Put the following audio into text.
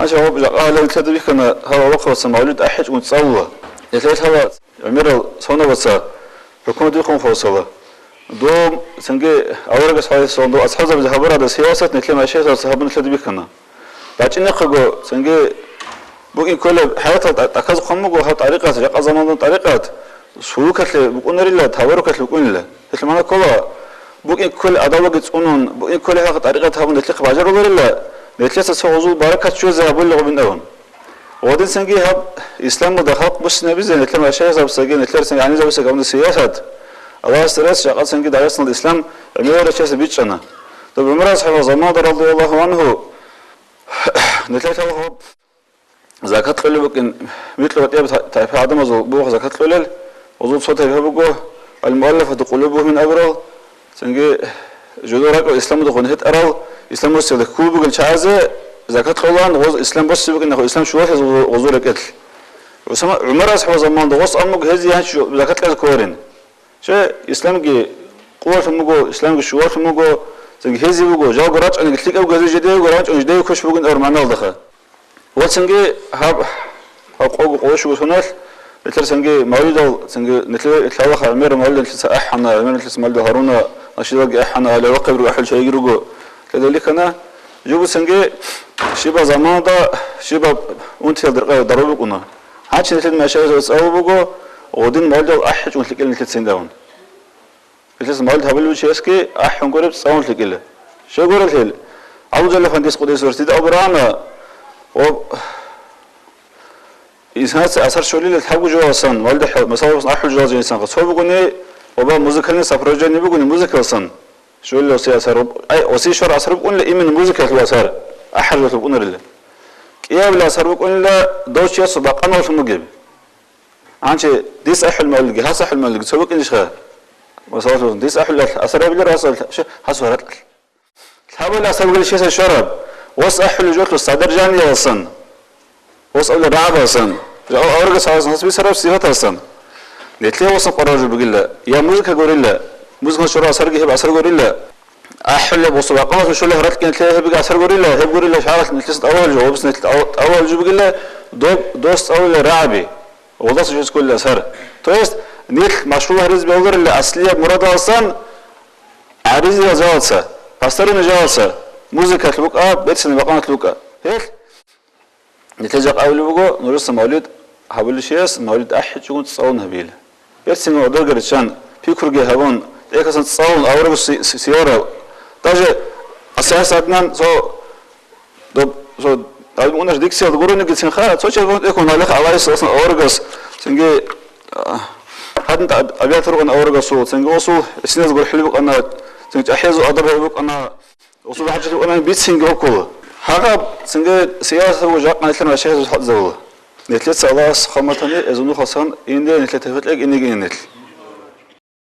أنا هو بجاء لو كده بيكنا هذا وقت مولود أحد ونتصور يثبت هذا عمره صنع بس حكومة يكون فوصله دوم سنجي أورق صحيح صندو أصحاب الجهبرة ده سياسة نتكلم عن شيء صحابنا كده بيكنا لكن نقول سنجي بقين كل حياة تكاز قمقو ها طريقة جاء زمان طريقة سلوكات بقول نريلا تهوركات بقول لا مثل ما نقول بقين كل أدوات تقولون بقين كل هذا طريقة هم نتلقى بعجر ولا نتلقى سوزو بركة شو زي أقول لهم منهم وهذا سنجي هب إسلام مدخل بس نبي زين نتكلم عن شيء سنجي نتكلم سنجي يعني زي سكان السياسة الله استرس شغال سنجي دارسنا الإسلام عمره شيء بيتشنا طب عمره صاحب زمان رضي الله عنه نتلقى هو زكاة خلوا بقين مثل وتياب تعرف عدم بوخ زكاة خلل وزود صوت يفهمه المؤلفة قلوبهم من أبرال سنجي جدورك الإسلام دخون هت أرال إسلام بس يذكر بقول شعازة زكاة خلان غز إسلام بس بقول إنه إسلام شو هذا غزور القتل وسمع عمره صاحب زمان ده غص أمك هذي يعني شو زكاة كذا كورين شو إسلام جي قوة مجو إسلام جي شوار مجو سنجي هذي بقول جاو قرأت أنا قلت لك أو جزء جديد قرأت أو جديد كوش بقول أرمانا الدخل وسنجي هاب قوش وسنال مثل سنجي مولد سنجي مثل إطلاق أمير مولد مثل أحنا أمير مثل مولد هارون أشياء أحنا على وقت بروح الشيء يرجو كذلك أنا جوب سنجي شبه زمان ده شبه وانت ضربك أنا هاتش مثل ما شاء الله أو بقو ودين مولد أحد وانت كل مثل سندون مثل مولد هبلو شيء اسكي أحد قريب صون لكله شو قرر هيل عاوز الله فندس قديس ورثي أو برانا و إنسان أثر شولي الحب جوا أصلا والد مسافة أحد جواز إنسان قصور بقولني وبا موسيقى سافرجة نبقولني موسيقى أصلا شولي وسي أثر أي وسي شر أثر بقول إيمن موسيقى هو أثر أحد بقول نرلا كيا بلا أثر بقول لا دوش يا صباح أنا وش مجيب عنش ديس أحد مالك هاس أحد مالك سوق إيش خا مسافة ديس أحد أثر بلا رأس شو حسورت حاول أثر بقول شيء شرب وس أحد جوك الصدر جاني أصلا وصل الرعب أصلا أورج صار ناس بيسرب سيرة أصلا نتلي وصل قرار بقول يا موسيقى غوريلا موسيقى شو أثر جه بأثر غوريلا أحل بوصل قامت شو اللي هرت كانت ليه بقى أثر غوريلا هي غوريلا شعرت نتلست أول جو بس نتل أول جو بقول دوست أول رعبي وضاس جزء كل أثر تويست نيل مشروع رز بيقدر اللي أصلية مراد أصلا عريزي جالسة فاسترنا جالسة موسيقى تلوكا بيتسن بقامة تلوكا هيك نتيجة أول بقى نورس مولد هقول شيء مولد أحد شو تصون هبيله بس إنه أقدر قرشان في كرجة هون إيه كسر تصون أورق سيارة تاجي أساس أدنان so أنا جديك سيارة تقولون إنك تسنخها توجه يكون هلاك على أساس أورقس سنجي هذا أبيات رغن أورقس سنجي وصو السنة تقول حلو أنا سنجي أحيز أضرب حلو أنا وصو حاجة أنا بيت سنجي أكله هذا سنجي سياسة وجاء مثلا شيء حد زوله نتلت الله خمرتني أظن خاصان إني نتلت فتلك إني جينت